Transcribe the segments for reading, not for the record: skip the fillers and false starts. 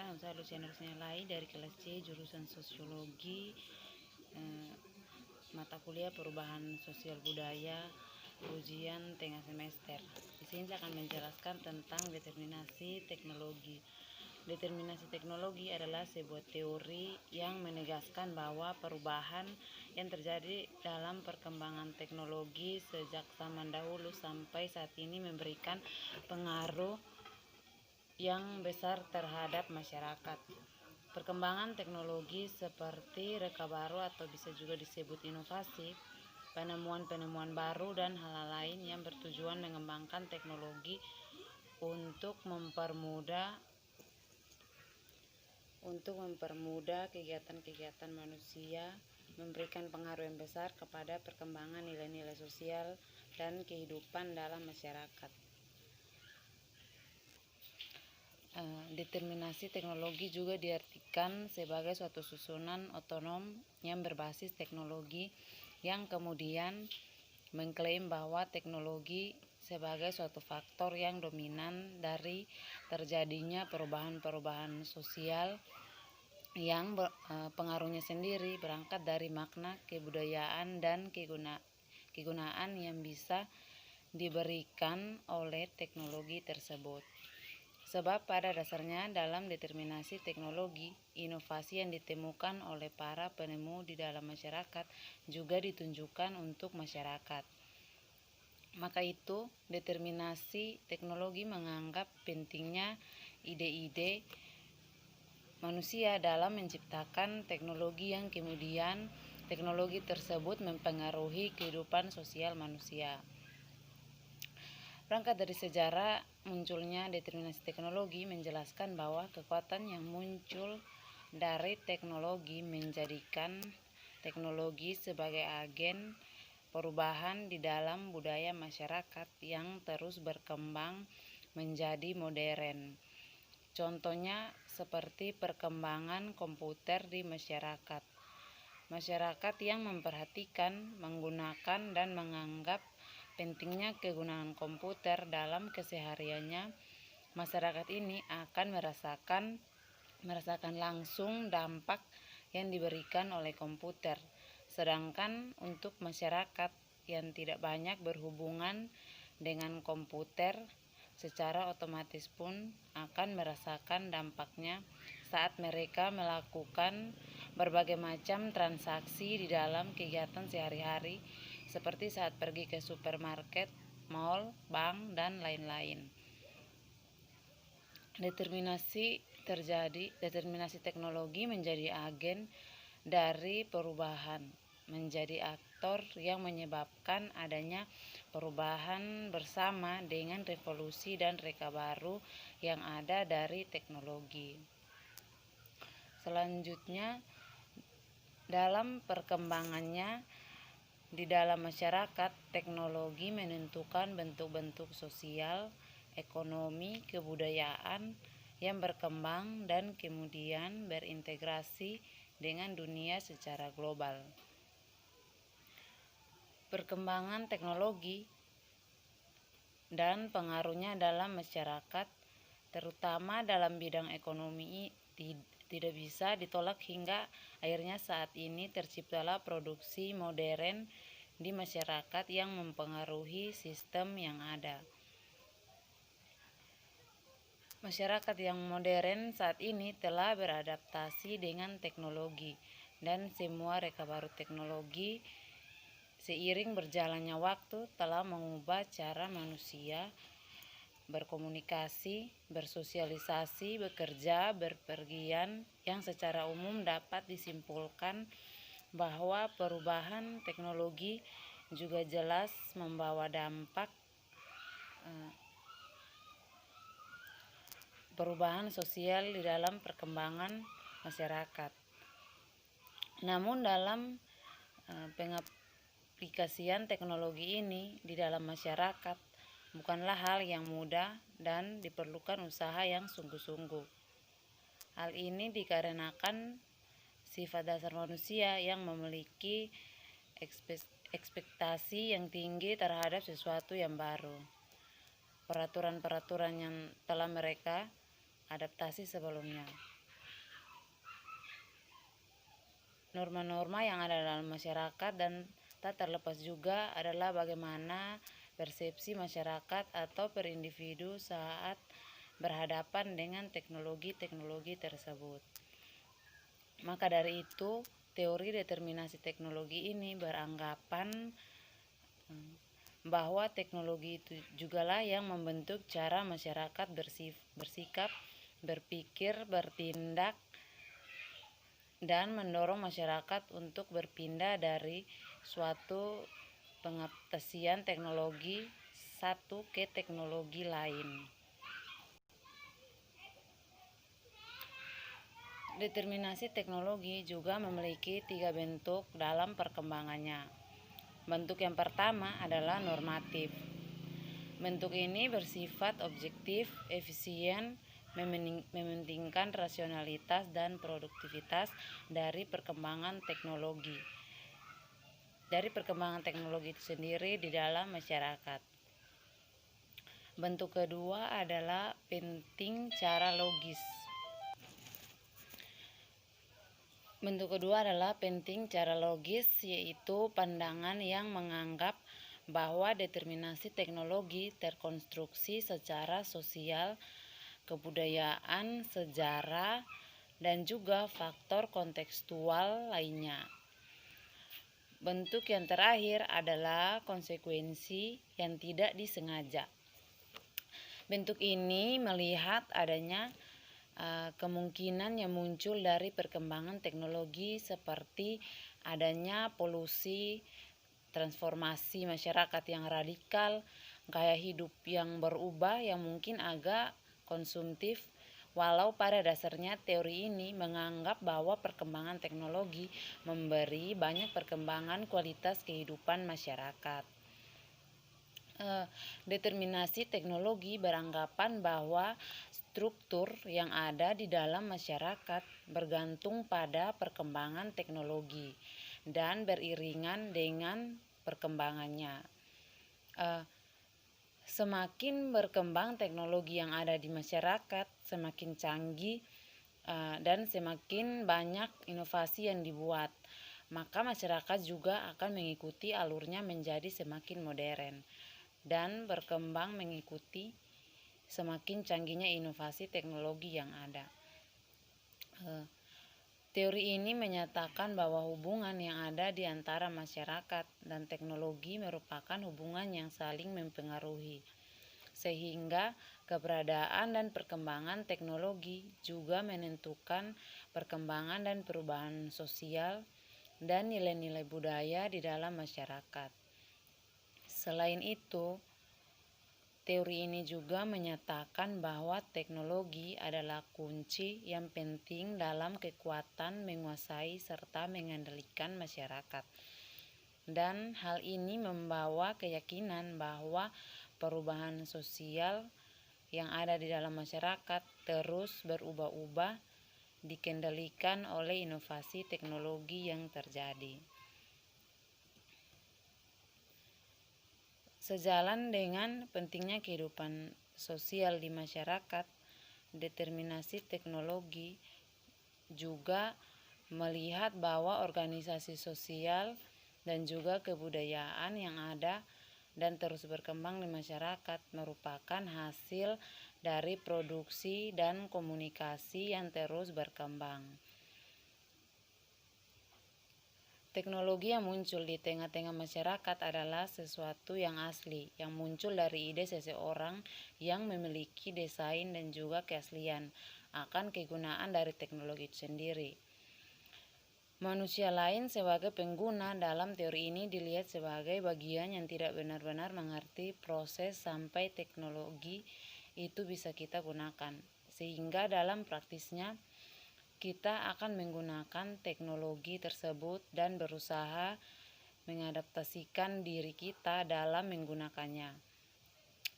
Saya Luciana Rusnelai dari kelas C jurusan Sosiologi, mata kuliah Perubahan Sosial Budaya, ujian tengah semester. Di sini saya akan menjelaskan tentang determinasi teknologi. Determinasi teknologi adalah sebuah teori yang menegaskan bahwa perubahan yang terjadi dalam perkembangan teknologi sejak zaman dahulu sampai saat ini memberikan pengaruh yang besar terhadap masyarakat. Perkembangan teknologi seperti reka baru atau bisa juga disebut inovasi, penemuan-penemuan baru dan hal-hal lain yang bertujuan mengembangkan teknologi untuk mempermudah kegiatan-kegiatan manusia, memberikan pengaruh yang besar kepada perkembangan nilai-nilai sosial dan kehidupan dalam masyarakat. Determinasi teknologi juga diartikan sebagai suatu susunan otonom yang berbasis teknologi yang kemudian mengklaim bahwa teknologi sebagai suatu faktor yang dominan dari terjadinya perubahan-perubahan sosial yang pengaruhnya sendiri berangkat dari makna kebudayaan dan kegunaan yang bisa diberikan oleh teknologi tersebut. Sebab pada dasarnya dalam determinasi teknologi, inovasi yang ditemukan oleh para penemu di dalam masyarakat juga ditunjukkan untuk masyarakat. Maka itu, determinasi teknologi menganggap pentingnya ide-ide manusia dalam menciptakan teknologi yang kemudian teknologi tersebut mempengaruhi kehidupan sosial manusia. Berangkat dari sejarah munculnya determinasi teknologi menjelaskan bahwa kekuatan yang muncul dari teknologi menjadikan teknologi sebagai agen perubahan di dalam budaya masyarakat yang terus berkembang menjadi modern. Contohnya seperti perkembangan komputer di masyarakat. Masyarakat yang memperhatikan, menggunakan, dan menganggap pentingnya kegunaan komputer dalam kesehariannya, masyarakat ini akan merasakan langsung dampak yang diberikan oleh komputer. Sedangkan untuk masyarakat yang tidak banyak berhubungan dengan komputer, secara otomatis pun akan merasakan dampaknya saat mereka melakukan berbagai macam transaksi di dalam kegiatan sehari-hari, seperti saat pergi ke supermarket, mall, bank, dan lain-lain. Determinasi teknologi menjadi agen dari perubahan, menjadi aktor yang menyebabkan adanya perubahan bersama dengan revolusi dan reka baru yang ada dari teknologi. Selanjutnya, dalam perkembangannya di dalam masyarakat, teknologi menentukan bentuk-bentuk sosial, ekonomi, kebudayaan yang berkembang dan kemudian berintegrasi dengan dunia secara global. Perkembangan teknologi dan pengaruhnya dalam masyarakat, terutama dalam bidang ekonomi, tidak bisa ditolak hingga akhirnya saat ini terciptalah produksi modern di masyarakat yang mempengaruhi sistem yang ada. Masyarakat yang modern saat ini telah beradaptasi dengan teknologi, dan semua reka baru teknologi seiring berjalannya waktu telah mengubah cara manusia berkomunikasi, bersosialisasi, bekerja, berpergian, yang secara umum dapat disimpulkan bahwa perubahan teknologi juga jelas membawa dampak perubahan sosial di dalam perkembangan masyarakat. Namun dalam pengaplikasian teknologi ini di dalam masyarakat bukanlah hal yang mudah dan diperlukan usaha yang sungguh-sungguh. Hal ini dikarenakan sifat dasar manusia yang memiliki ekspektasi yang tinggi terhadap sesuatu yang baru. Peraturan-peraturan yang telah mereka adaptasi sebelumnya. norma-norma yang ada dalam masyarakat, dan tak terlepas juga adalah bagaimana persepsi masyarakat atau per individu saat berhadapan dengan teknologi-teknologi tersebut. Maka dari itu, teori determinasi teknologi ini beranggapan bahwa teknologi itu jugalah yang membentuk cara masyarakat bersikap, berpikir, bertindak, dan mendorong masyarakat untuk berpindah dari suatu pengaplikasian teknologi satu ke teknologi lain. Determinasi teknologi juga memiliki 3 bentuk dalam perkembangannya. Bentuk yang pertama adalah normatif. Bentuk ini bersifat objektif, efisien, mementingkan rasionalitas dan produktivitas dari perkembangan teknologi. Dari perkembangan teknologi itu sendiri di dalam masyarakat. Bentuk kedua adalah penting cara logis. Bentuk kedua adalah penting cara logis, yaitu pandangan yang menganggap bahwa determinasi teknologi terkonstruksi secara sosial, kebudayaan, sejarah, dan juga faktor kontekstual lainnya. Bentuk yang terakhir adalah konsekuensi yang tidak disengaja. Bentuk ini melihat adanya kemungkinan yang muncul dari perkembangan teknologi seperti adanya polusi, transformasi masyarakat yang radikal, gaya hidup yang berubah yang mungkin agak konsumtif, walau pada dasarnya teori ini menganggap bahwa perkembangan teknologi memberi banyak perkembangan kualitas kehidupan masyarakat. Determinasi teknologi beranggapan bahwa struktur yang ada di dalam masyarakat bergantung pada perkembangan teknologi dan beriringan dengan perkembangannya. Semakin berkembang teknologi yang ada di masyarakat, semakin canggih dan semakin banyak inovasi yang dibuat, maka masyarakat juga akan mengikuti alurnya menjadi semakin modern dan berkembang mengikuti semakin canggihnya inovasi teknologi yang ada. Teori ini menyatakan bahwa hubungan yang ada di antara masyarakat dan teknologi merupakan hubungan yang saling mempengaruhi, sehingga keberadaan dan perkembangan teknologi juga menentukan perkembangan dan perubahan sosial dan nilai-nilai budaya di dalam masyarakat. Selain itu, teori ini juga menyatakan bahwa teknologi adalah kunci yang penting dalam kekuatan menguasai serta mengendalikan masyarakat. Dan hal ini membawa keyakinan bahwa perubahan sosial yang ada di dalam masyarakat terus berubah-ubah, dikendalikan oleh inovasi teknologi yang terjadi. Sejalan dengan pentingnya kehidupan sosial di masyarakat, determinasi teknologi juga melihat bahwa organisasi sosial dan juga kebudayaan yang ada dan terus berkembang di masyarakat merupakan hasil dari produksi dan komunikasi yang terus berkembang. Teknologi yang muncul di tengah-tengah masyarakat adalah sesuatu yang asli, yang muncul dari ide seseorang yang memiliki desain dan juga keaslian akan kegunaan dari teknologi itu sendiri. Manusia lain sebagai pengguna dalam teori ini dilihat sebagai bagian yang tidak benar-benar mengerti proses sampai teknologi itu bisa kita gunakan, sehingga dalam praktisnya kita akan menggunakan teknologi tersebut dan berusaha mengadaptasikan diri kita dalam menggunakannya.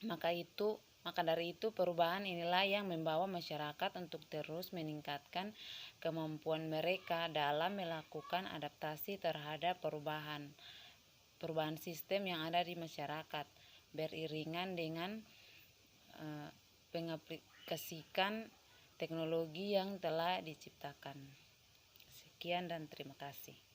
Maka dari itu perubahan inilah yang membawa masyarakat untuk terus meningkatkan kemampuan mereka dalam melakukan adaptasi terhadap perubahan sistem yang ada di masyarakat, beriringan dengan mengaplikasikan teknologi yang telah diciptakan. Sekian dan terima kasih.